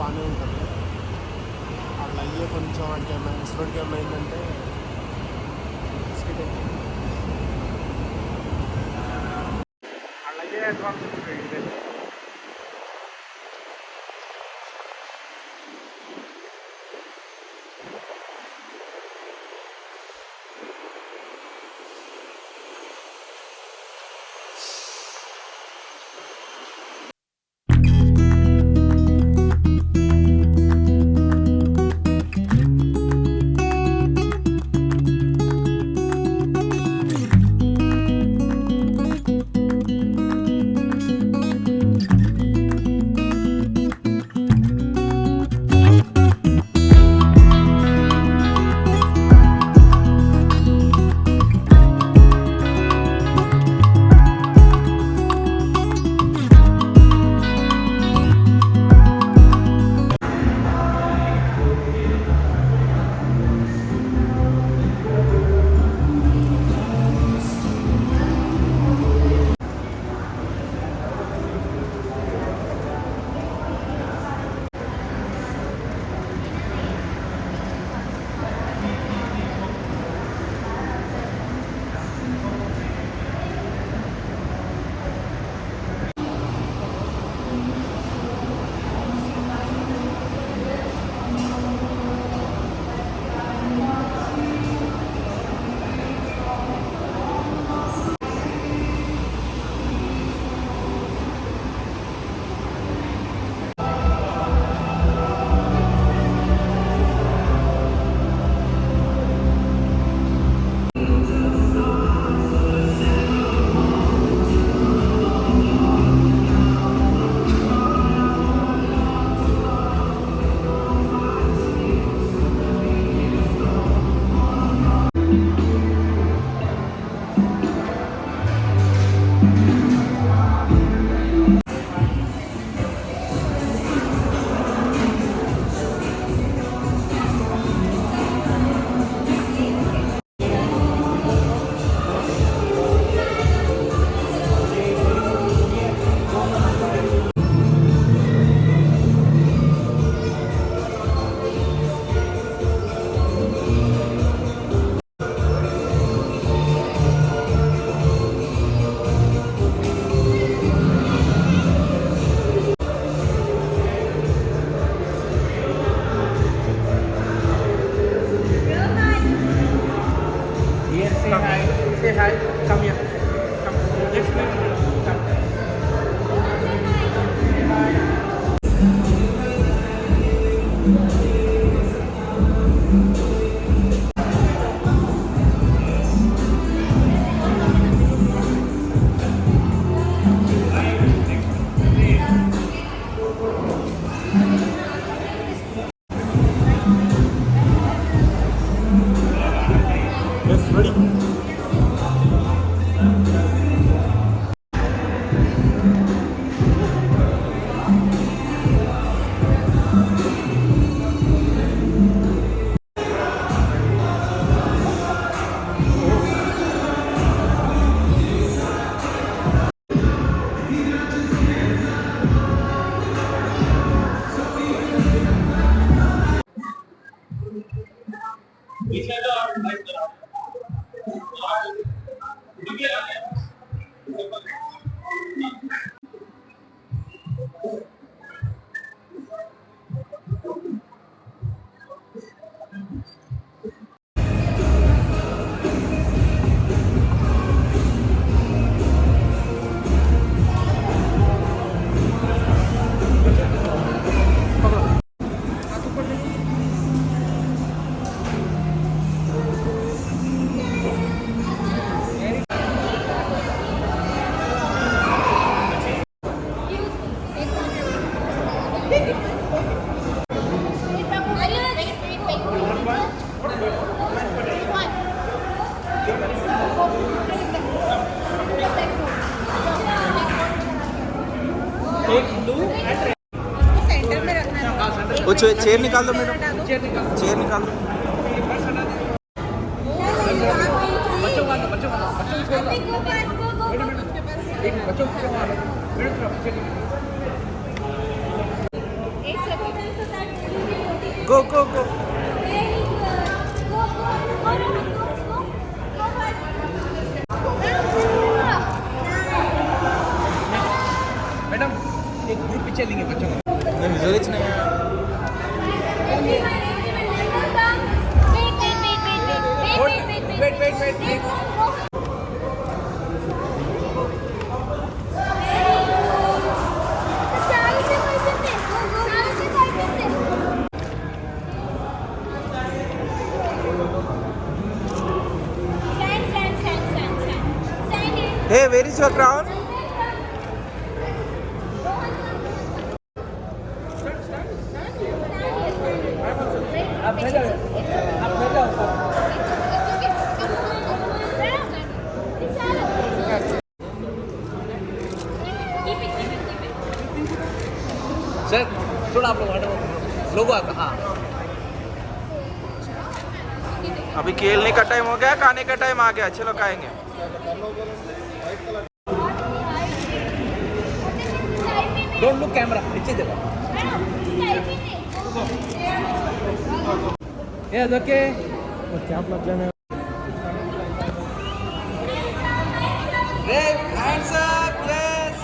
బాగానే ఉంటుంది. అట్లా అయ్యే కొంచెం అంటే ఏమైనా స్టూడెంట్కి ఏమైందంటే బిస్కెట్ అట్లాగే అడ్వాన్స్ ఉంటుంది. Say hi. Come here. Come. Next time. Come. Say hi. Yes, ready. वो चेयर निकाल दो मैडम, चेयर निकाल दो। बच्चों को बच्चों को Go, go, go. Very good. Go, go. Go, Rohan, go, go. Go first. Madam एक ग्रुप पिक्चर लेंगे बच्चों का मैं विजुअल नहीं है wait. Hey, where is your crown? Sir थोड़ा आप लोग हाँ अभी खेलने का टाइम हो गया खाने का टाइम आ गया चलो खाएंगे डोंट लुक कैमरा नीचे देखो ये ओके क्या प्रॉब्लम है hands up yes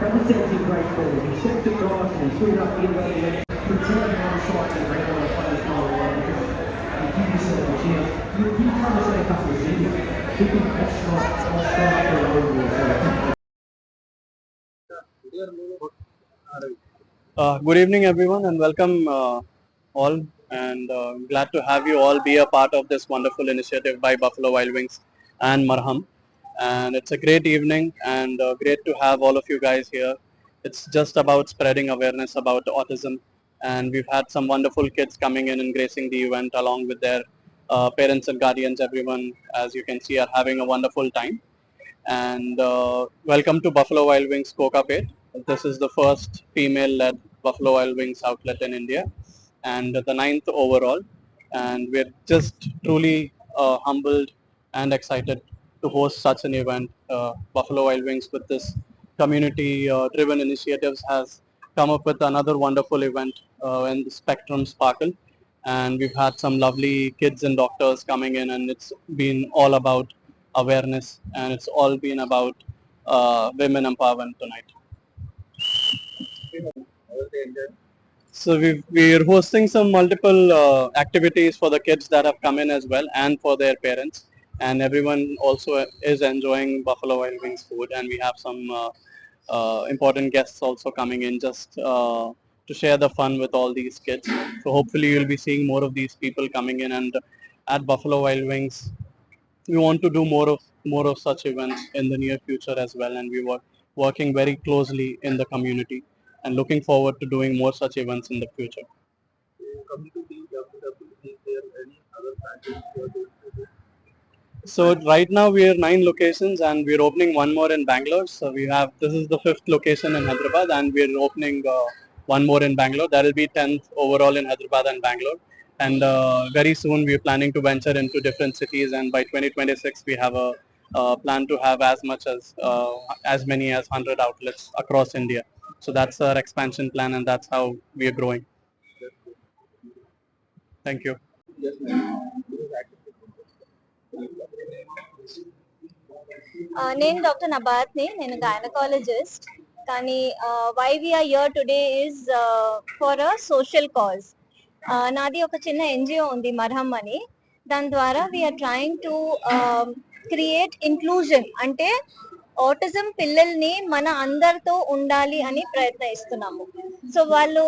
From the 17th grade forward, he stepped across and threw it up the other way. Pretending on the side to break on the player's goal line because you give yourself a chance. You come and say a couple of seconds. Keep him off strike or over. Good evening, everyone, and welcome all. And glad to have you all be a part of this wonderful initiative by Buffalo Wild Wings and Marham. And it's a great evening and great to have all of you guys here. It's just about spreading awareness about autism. And we've had some wonderful kids coming in and gracing the event along with their parents and guardians. Everyone, as you can see, are having a wonderful time. And welcome to Buffalo Wild Wings Kokapet. This is the first female-led Buffalo Wild Wings outlet in India and the 9th overall. And we're just truly humbled and excited to host such an event. Buffalo Wild Wings with this community-driven initiatives has come up with another wonderful event in the Spectrum Sparkle. And we've had some lovely kids and doctors coming in and it's been all about awareness and it's all been about women empowerment tonight. So we're hosting some multiple activities for the kids that have come in as well and for their parents. And everyone also is enjoying Buffalo Wild Wings food and we have some important guests also coming in just to share the fun with all these kids. So hopefully you'll be seeing more of these people coming in and at Buffalo Wild Wings we want to do more of such events in the near future as well and we were working very closely in the community and looking forward to doing more such events in the future. So right now we are 9 locations and we're opening one more in Bangalore. So this is the 5th location in Hyderabad and we're opening one more in Bangalore. That will be 10th overall in Hyderabad and Bangalore. And very soon we're planning to venture into different cities and by 2026 we have a plan to have as many as 100 outlets across India. So that's our expansion plan and that's how we are growing. Thank you. నేను doctor నబాత్ని నేను gynaecologist కానీ why we're here today is for a social cause నాది ఒక చిన్న NGO ఉంది మర్హం అని దాని ద్వారా we're trying to create inclusion అంటే ఆటిజం పిల్లల్ని మన అందరితో ఉండాలి అని ప్రయత్నిస్తున్నాము. సో వాళ్ళు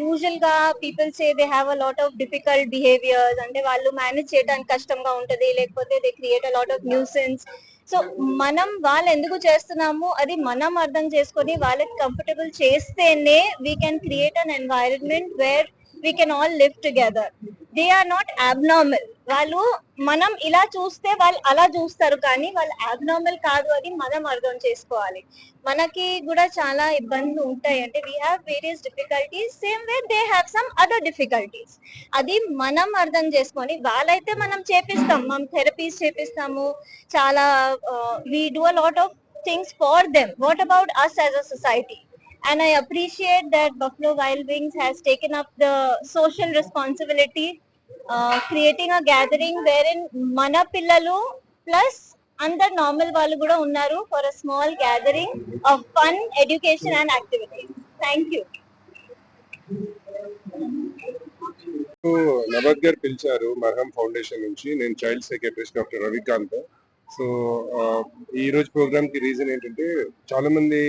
యూజువల్ గా people say they have a lot of difficult behaviours, అంటే వాళ్ళు మేనేజ్ చేయడానికి కష్టంగా ఉంటది, లేకపోతే they create a lot of nuisance. So మనం వాళ్ళు ఎందుకు చేస్తున్నాము అది మనం అర్థం చేసుకొని వాళ్ళకి కంఫర్టబుల్ చేస్తేనే we can create an environment where we can all live together. They are not abnormal. వాళ్ళు మనం ఇలా చూస్తే వాళ్ళు అలా చూస్తారు, కానీ వాళ్ళు అబ్నార్మల్ కాదు అని మనం అర్థం చేసుకోవాలి. మనకి కూడా చాలా ఇబ్బందులు ఉంటాయి, అంటే we have various difficulties same way they have some other difficulties. అది మనం అర్థం చేసుకొని వాళ్ళైతే మనం చేపిస్తాం, మనం థెరపీస్ చేపిస్తాము, చాలా we do a lot of things for them. What about us as a society? And I appreciate that Buffalo Wild Wings has taken up the social responsibility, creating a gathering wherein mana pillalu plus అందరు normal వాళ్ళు కూడా ఉన్నారు for a small gathering of fun, education and activities. Thank you. నవద్ గారు పిలిచారు మర్హం foundation నుంచి. నేను child secretary doctor Ravikant. So ఈ రోజు ప్రోగ్రామ్ కి రీజన్ ఏంటంటే చాలా మంది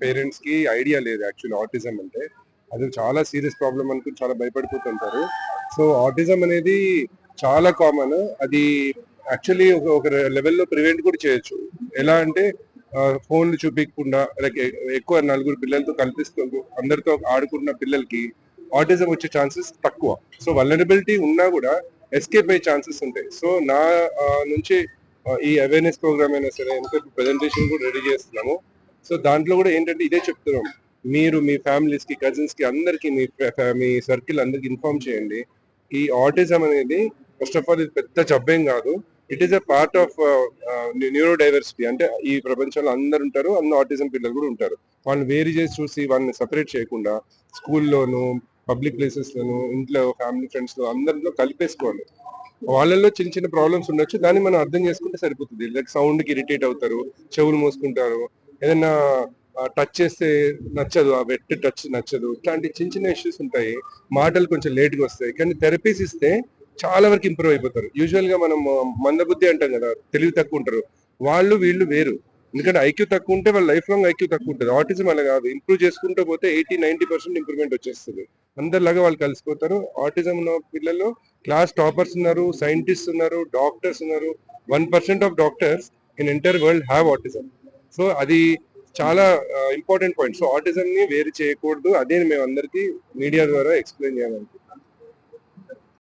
పేరెంట్స్ కి ఐడియా లేదు యాక్చువల్లీ ఆటిజం అంటే. అది చాలా సీరియస్ ప్రాబ్లం అనుకుని చాలా భయపడిపోతుంటారు. సో ఆటిజం అనేది చాలా కామన్. అది యాక్చువల్లీ ఒక లెవెల్లో ప్రివెంట్ కూడా చేయొచ్చు. ఎలా అంటే ఫోన్లు చూపించకుండా లైక్ ఎక్కువ నలుగురు పిల్లలతో కల్పిస్తూ అందరితో ఆడుకున్న పిల్లలకి ఆటిజం వచ్చే ఛాన్సెస్ తక్కువ. సో వల్నరబిలిటీ ఉన్నా కూడా ఎస్కేప్ అయ్యే ఛాన్సెస్ ఉంటాయి. సో నా నుంచి ఈ అవేర్నెస్ ప్రోగ్రామ్ అయినా సరే ఇంకా ప్రెజెంటేషన్ కూడా రెడీ చేస్తున్నాము. సో దాంట్లో కూడా ఏంటంటే ఇదే చెప్తున్నాం, మీరు మీ ఫ్యామిలీస్ కి కజిన్స్ కి అందరికి మీ సర్కిల్ అందరికి ఇన్ఫార్మ్ చేయండి. ఈ ఆటిజం అనేది ఫస్ట్ ఆఫ్ ఆల్ ఇది పెద్ద జబ్బేం కాదు. It is a part of neuro diversity. అంటే ఈ ప్రపంచంలో అందరు ఉంటారు, అందరు ఆటిజం పిల్లలు కూడా ఉంటారు. వాళ్ళని వేరు చేసి చూసి వాళ్ళని సపరేట్ చేయకుండా స్కూల్లోను పబ్లిక్ ప్లేసెస్ లోను ఇంట్లో ఫ్యామిలీ ఫ్రెండ్స్ లో అందరిలో కలిపేసుకోవాలి. వాళ్ళల్లో చిన్న చిన్న ప్రాబ్లమ్స్ ఉండొచ్చు, దాన్ని మనం అర్థం చేసుకుంటే సరిపోతుంది. లైక్ సౌండ్ కి ఇరిటేట్ అవుతారు, చెవులు మోసుకుంటారు, ఏదైనా టచ్ చేస్తే నచ్చదు, ఆ వెట్ టచ్ నచ్చదు, ఇట్లాంటి చిన్న చిన్న ఇష్యూస్ ఉంటాయి. మాటలు కొంచెం లేట్గా వస్తాయి, కానీ థెరపీస్ ఇస్తే చాలా వరకు ఇంప్రూవ్ అయిపోతారు. యూజువల్ గా మనం మందబుద్ధి అంటాం కదా, తెలివి తక్కువ ఉంటారు, వాళ్ళు వీళ్ళు వేరు. ఎందుకంటే ఐక్యూ తక్కువ ఉంటే వాళ్ళ లైఫ్ లాంగ్ ఐక్యూ తక్కువ ఉంటుంది. ఆటిజం అలా కాదు, ఇంప్రూవ్ చేసుకుంటూ పోతే 80-90% ఇంప్రూవ్మెంట్ వచ్చేస్తుంది. అందరిలాగా వాళ్ళు కలిసిపోతారు. ఆటిజం ఉన్న పిల్లలు క్లాస్ టాపర్స్ ఉన్నారు, సైంటిస్ట్ ఉన్నారు, డాక్టర్స్ ఉన్నారు. 1% of doctors in entire world have autism. So అది చాలా ఇంపార్టెంట్ పాయింట్. సో ఆటిజం ని వేరు చేయకూడదు, అదే మేము అందరికీ మీడియా ద్వారా ఎక్స్ప్లెయిన్ చేయాలనుకుంటున్నాం.